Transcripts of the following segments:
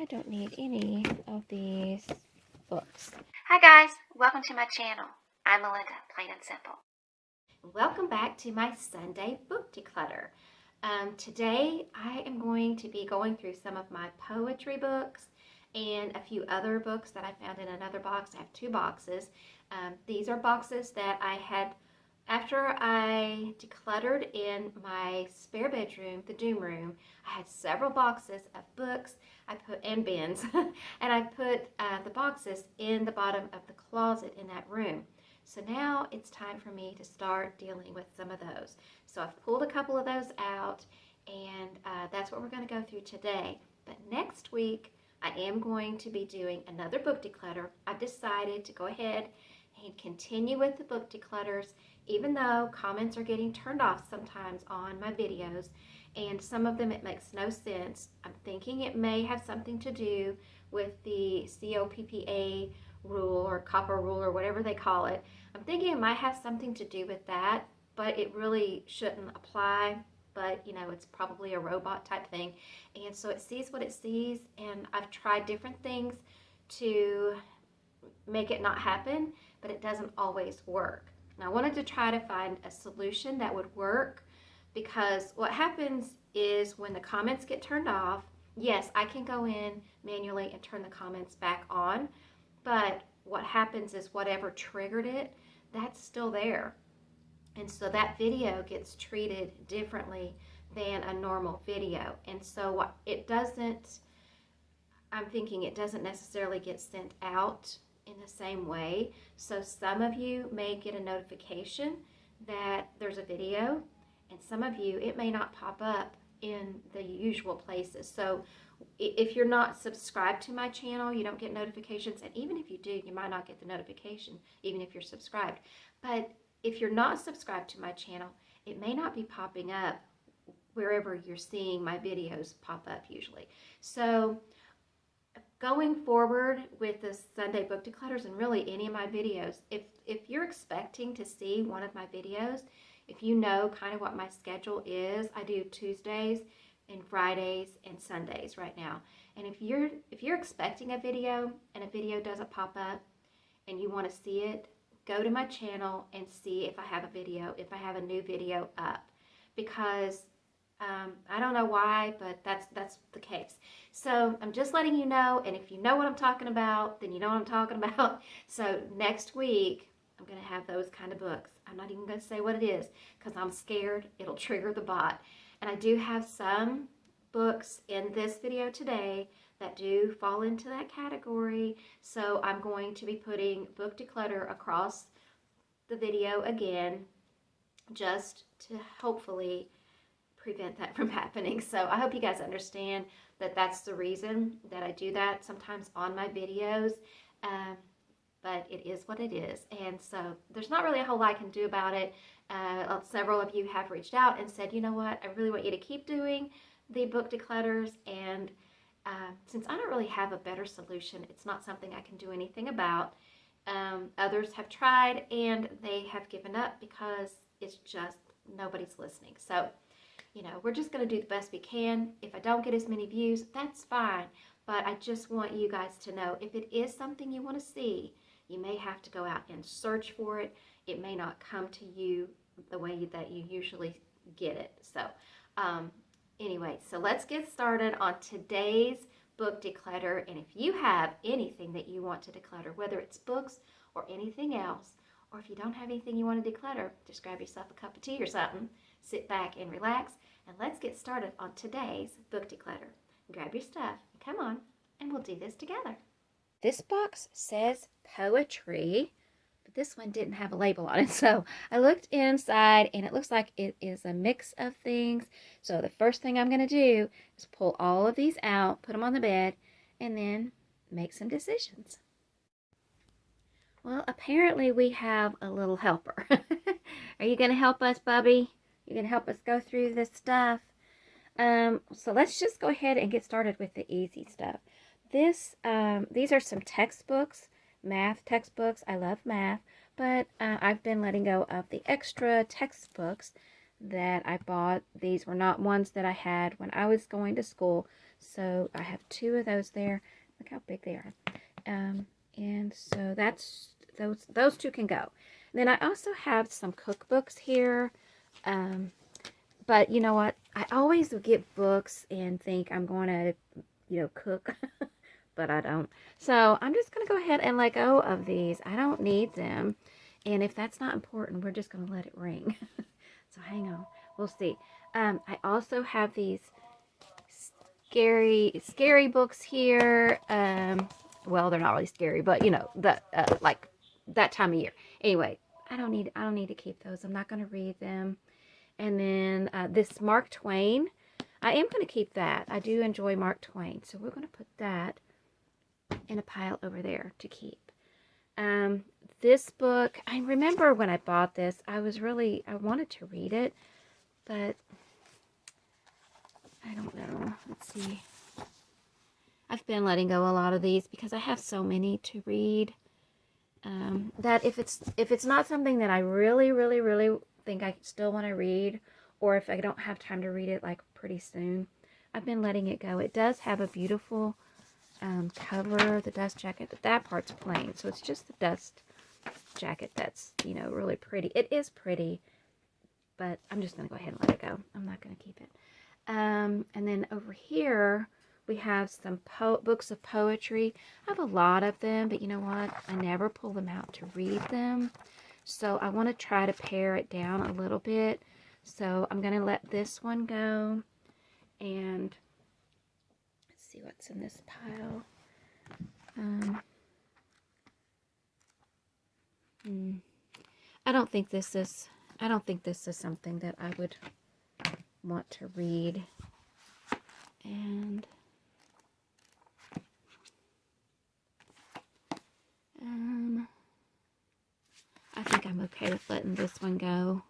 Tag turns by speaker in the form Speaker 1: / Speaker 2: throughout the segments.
Speaker 1: I don't need any of these books.
Speaker 2: Hi guys, welcome to my channel. I'm Melinda, plain and simple.
Speaker 1: Welcome back to my Sunday book declutter. Today I am going to be going through some of my poetry books and a few other books that I found in another box. I have two boxes. These are boxes that I had after I decluttered in my spare bedroom, the doom room. I had several boxes of books and bins, and I put the boxes in the bottom of the closet in that room. So now it's time for me to start dealing with some of those. So I've pulled a couple of those out, and that's what we're going to go through today. But next week, I am going to be doing another book declutter. I've decided to go ahead and continue with the book declutters, even though comments are getting turned off sometimes on my videos, and some of them it makes no sense. I'm thinking it may have something to do with the COPPA rule or copper rule or whatever they call it. I'm thinking it might have something to do with that, but it really shouldn't apply. But you know, it's probably a robot type thing, and so it sees what it sees, and I've tried different things to make it not happen, but it doesn't always work. And I wanted to try to find a solution that would work, because what happens is when the comments get turned off, yes, I can go in manually and turn the comments back on, but what happens is whatever triggered it, that's still there. And so that video gets treated differently than a normal video. And so it doesn't, I'm thinking it doesn't necessarily get sent out in the same way. So some of you may get a notification that there's a video, and some of you, it may not pop up in the usual places. So if you're not subscribed to my channel, you don't get notifications. And even if you do, you might not get the notification, even if you're subscribed. But if you're not subscribed to my channel, it may not be popping up wherever you're seeing my videos pop up usually. So going forward with the Sunday book declutters, and really any of my videos, if you're expecting to see one of my videos, if you know kind of what my schedule is, I do Tuesdays and Fridays and Sundays right now. And if you're expecting a video and a video doesn't pop up and you want to see it, go to my channel and see if I have a video, if I have a new video up, because I don't know why, but that's the case. So I'm just letting you know, and if you know what I'm talking about, then you know what I'm talking about. So next week, I'm going to have those kind of books. I'm not even going to say what it is, because I'm scared it'll trigger the bot. And I do have some books in this video today that do fall into that category. So I'm going to be putting book declutter across the video again, just to hopefully prevent that from happening. So I hope you guys understand that that's the reason that I do that sometimes on my videos. But it is what it is. And so there's not really a whole lot I can do about it. Several of you have reached out and said, you know what, I really want you to keep doing the book declutters. And since I don't really have a better solution, it's not something I can do anything about. Others have tried and they have given up because it's just nobody's listening. So, you know, we're just going to do the best we can. If I don't get as many views, that's fine. But I just want you guys to know, if it is something you want to see, you may have to go out and search for it. It may not come to you the way that you usually get it. So anyway, so let's get started on today's book declutter. And if you have anything that you want to declutter, whether it's books or anything else, or if you don't have anything you want to declutter, just grab yourself a cup of tea or something, sit back and relax, and let's get started on today's book declutter. Grab your stuff, come on, and we'll do this together. This box says poetry, but this one didn't have a label on it. So I looked inside and it looks like it is a mix of things. So the first thing I'm going to do is pull all of these out, put them on the bed, and then make some decisions. Well, apparently we have a little helper. Are you going to help us, Bubby? You going to help us go through this stuff? So let's just go ahead and get started with the easy stuff. These are some textbooks, math textbooks. I love math, but I've been letting go of the extra textbooks that I bought. These were not ones that I had when I was going to school. So I have 2 of those there. Look how big they are. And so that's those 2 can go. And then I also have some cookbooks here. But you know what? I always get books and think I'm going to, cook, but I don't. So I'm just going to go ahead and let go of these. I don't need them. And if that's not important, we're just going to let it ring. So hang on. We'll see. I also have these scary books here. Well, they're not really scary, but like that time of year. Anyway, I don't need to keep those. I'm not going to read them. And then this Mark Twain, I am going to keep that. I do enjoy Mark Twain, so we're going to put that in a pile over there to keep. This book, I remember when I bought this, I wanted to read it, but I don't know. Let's see. I've been letting go a lot of these because I have so many to read. That if it's not something that I really, really, really think I still want to read, or if I don't have time to read it like pretty soon, I've been letting it go. It does have a beautiful cover, the dust jacket, but that part's plain, so it's just the dust jacket that's really pretty. It is pretty, but I'm just gonna go ahead and let it go. I'm not gonna keep it. And then over here we have some books of poetry. I have a lot of them, but you know what? I never pull them out to read them. So I want to try to pare it down a little bit. So I'm going to let this one go. And let's see what's in this pile. I don't think this is something that I would want to read. And I think I'm okay with letting this one go.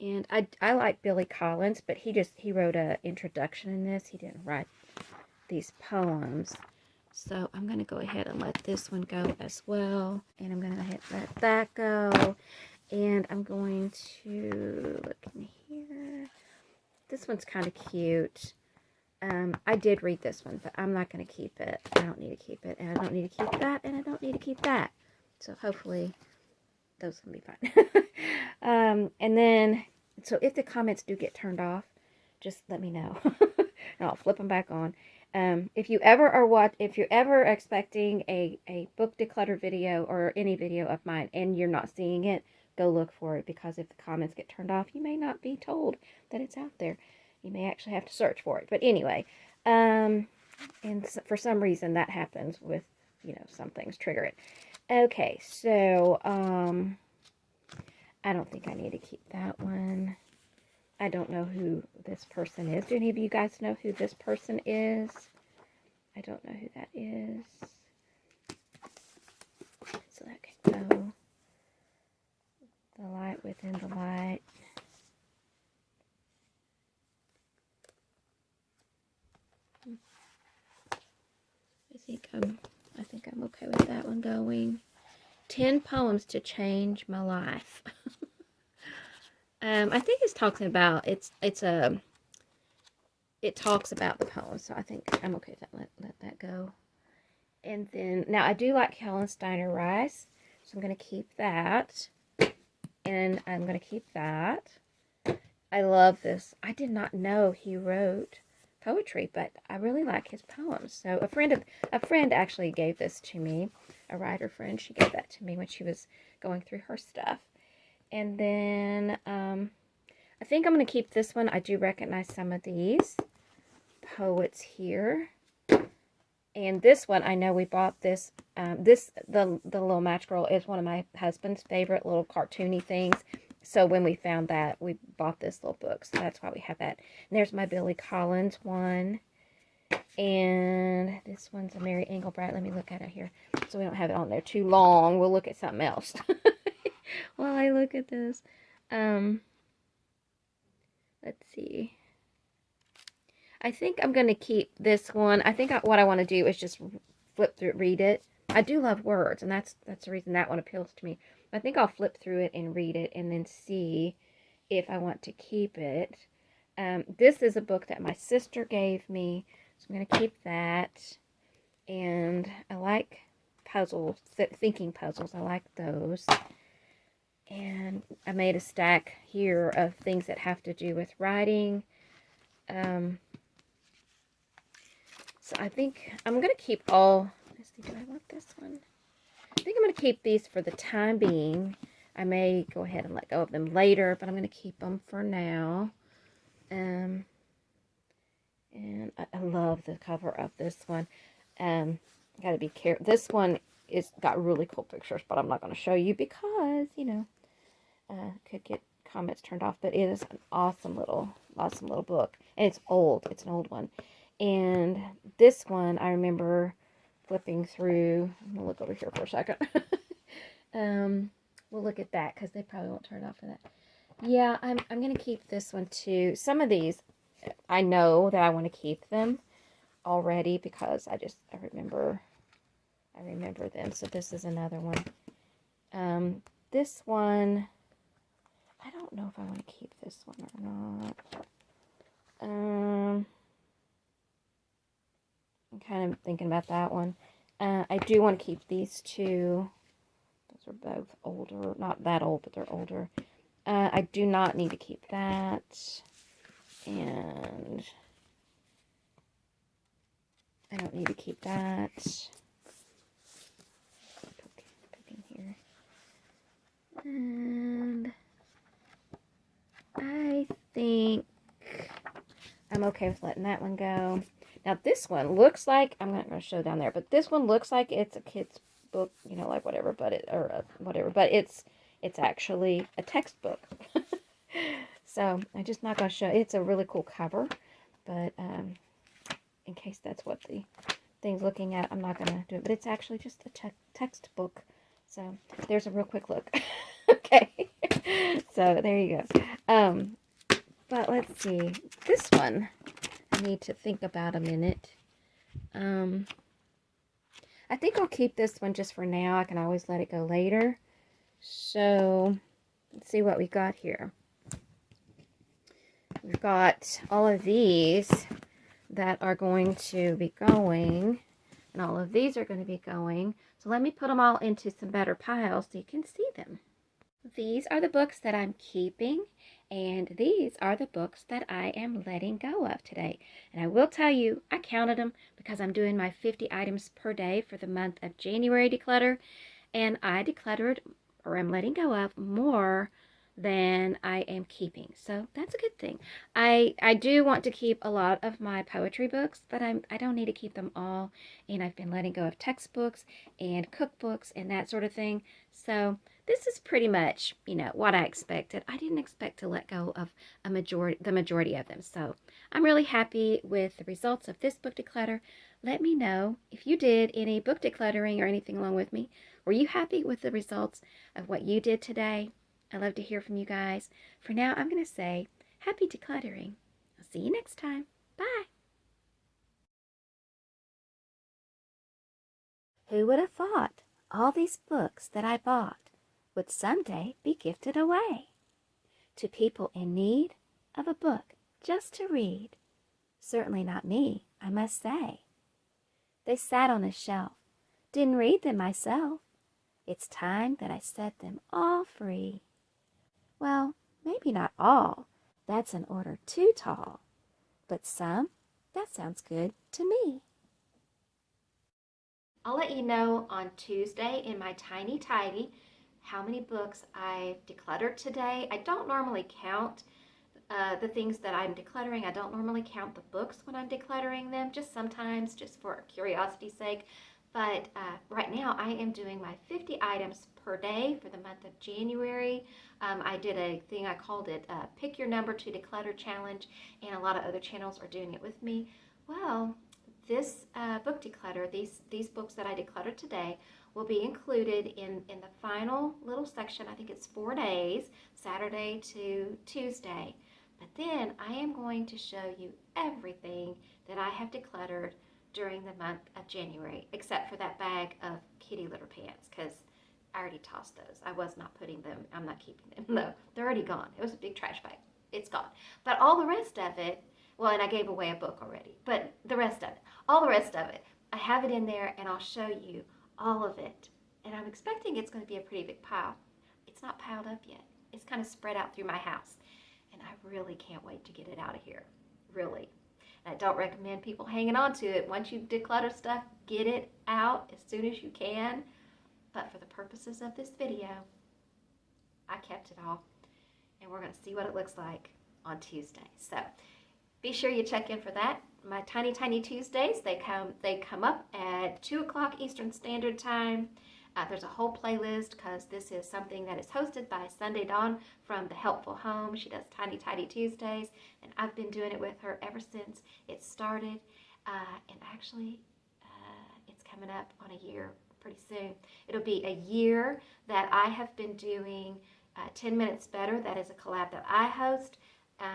Speaker 1: And I like Billy Collins, but he wrote an introduction in this. He didn't write these poems. So I'm going to go ahead and let this one go as well. And I'm going to let that go. And I'm going to look in here. This one's kind of cute. I did read this one, but I'm not going to keep it. I don't need to keep it. And I don't need to keep that. And I don't need to keep that. So hopefully those can be fine. And then, so if the comments do get turned off, just let me know. And I'll flip them back on. If you're ever expecting a book declutter video or any video of mine and you're not seeing it, go look for it, because if the comments get turned off, you may not be told that it's out there. You may actually have to search for it. But anyway, and for some reason that happens with, some things trigger it. Okay, so I don't think I need to keep that one. I don't know who this person is. Do any of you guys know who this person is? I don't know who that is. So that can go. The light within the light. I think I'm okay with that one going. 10 poems to change my life. I think it's talking about it talks about the poem, so I think I'm okay with that. Let that go. And then now I do like Helen Steiner Rice, so I'm going to keep that. And I'm going to keep that. I love this. I did not know he wrote poetry, but I really like his poems. So a friend actually gave this to me, a writer friend. She gave that to me when she was going through her stuff. And then I think I'm going to keep this one. I do recognize some of these poets here. And this one, I know we bought this. The Little Match Girl is one of my husband's favorite little cartoony things. So when we found that, we bought this little book. So that's why we have that. And there's my Billy Collins one. And this one's a Mary Engelbreit. Let me look at it here, so we don't have it on there too long. We'll look at something else while I look at this. Let's see. I think I'm going to keep this one. I think what I want to do is just flip through it, read it. I do love words, and that's the reason that one appeals to me. I think I'll flip through it and read it and then see if I want to keep it. This is a book that my sister gave me, so I'm going to keep that. And I like puzzles, thinking puzzles. I like those. And I made a stack here of things that have to do with writing. So I think I'm going to keep all, let's see, do I want this one? I think I'm going to keep these for the time being. I may go ahead and let go of them later, but I'm going to keep them for now. And I love the cover of this one. Got to be careful. This one is got really cool pictures, but I'm not going to show you because, you know, could get comments turned off. But it is an awesome little book, and it's old. It's an old one. And this one, I remember flipping through. I'm gonna look over here for a second. We'll look at that because they probably won't turn off for that. Yeah, I'm gonna keep this one too. Some of these, I know that I want to keep them already because I remember them. So this is another one. This one, I don't know if I want to keep this one or not. I'm kind of thinking about that one. I do want to keep these two. Those are both older. Not that old, but they're older. I do not need to keep that. And I don't need to keep that. Poking here. And I think I'm okay with letting that one go. Now this one looks like, I'm not going to show down there, but this one looks like it's a kid's book, you know, like whatever, but it's actually a textbook. So I'm just not going to show. It's a really cool cover, but in case that's what the thing's looking at, I'm not going to do it. But it's actually just a textbook. So there's a real quick look. Okay. So there you go. But let's see. This one, I need to think about a minute. I think I'll keep this one just for now. I can always let it go later. So let's see what we got here. We've got all of these that are going to be going, and all of these are going to be going. So let me put them all into some better piles so you can see them. These are the books that I'm keeping, and these are the books that I am letting go of today. And I will tell you, I counted them because I'm doing my 50 items per day for the month of January declutter, and I decluttered, or I'm letting go of, more than I am keeping. So that's a good thing. I do want to keep a lot of my poetry books, but I don't need to keep them all. And I've been letting go of textbooks and cookbooks and that sort of thing. So this is pretty much, you know, what I expected. I didn't expect to let go of the majority of them. So I'm really happy with the results of this book declutter. Let me know if you did any book decluttering or anything along with me. Were you happy with the results of what you did today? I love to hear from you guys. For now, I'm going to say happy decluttering. I'll see you next time. Bye. Who would have thought all these books that I bought would someday be gifted away to people in need of a book just to read? Certainly not me, I must say. They sat on a shelf, didn't read them myself. It's time that I set them all free. Well, maybe not all. That's an order too tall. But some, that sounds good to me. I'll let you know on Tuesday in my Tiny Tidy how many books I've decluttered today. I don't normally count the things that I'm decluttering. I don't normally count the books when I'm decluttering them, just sometimes, just for curiosity's sake. But right now I am doing my 50 items per day for the month of January. I did a thing, I called it Pick Your Number to Declutter Challenge, and a lot of other channels are doing it with me. Well, this book declutter, these books that I decluttered today, will be included in the final little section. I think it's 4 days, Saturday to Tuesday. But then I am going to show you everything that I have decluttered during the month of January, except for that bag of kitty litter pants, because I already tossed those. I was not putting them, I'm not keeping them. No, they're already gone. It was a big trash bag. It's gone. But all the rest of it, well, and I gave away a book already, but the rest of it, all the rest of it, I have it in there and I'll show you all of it. And I'm expecting it's going to be a pretty big pile. It's not piled up yet. It's kind of spread out through my house. And I really can't wait to get it out of here. Really. And I don't recommend people hanging on to it. Once you declutter stuff, get it out as soon as you can. But for the purposes of this video, I kept it all. And we're going to see what it looks like on Tuesday. So be sure you check in for that. My Tiny Tuesdays, they come up at 2 o'clock Eastern Standard Time. There's a whole playlist because this is something that is hosted by Sunday Dawn from The Helpful Home. She does Tiny Tuesdays, and I've been doing it with her ever since it started. And actually, it's coming up on a year pretty soon. It'll be a year that I have been doing 10 Minutes Better. That is a collab that I host,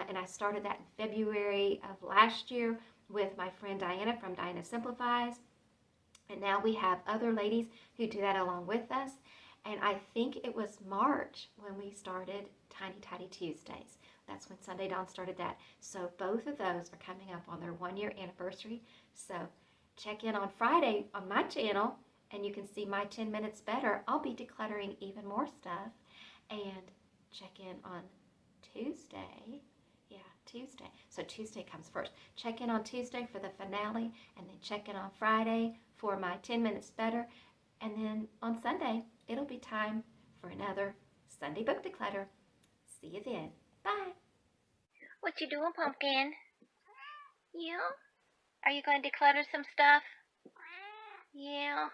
Speaker 1: and I started that in February of last year with my friend Diana from Diana Simplifies. And now we have other ladies who do that along with us. And I think it was March when we started Tiny Tuesdays. That's when Sunday Dawn started that. So both of those are coming up on their 1-year anniversary. So check in on Friday on my channel and you can see my 10 Minutes Better. I'll be decluttering even more stuff. And check in on Tuesday. Yeah, Tuesday. So Tuesday comes first. Check in on Tuesday for the finale, and then check in on Friday for my 10 Minutes Better. And then on Sunday, it'll be time for another Sunday Book Declutter. See you then. Bye.
Speaker 2: What you doing, Pumpkin? Yeah? Are you going to declutter some stuff? Yeah.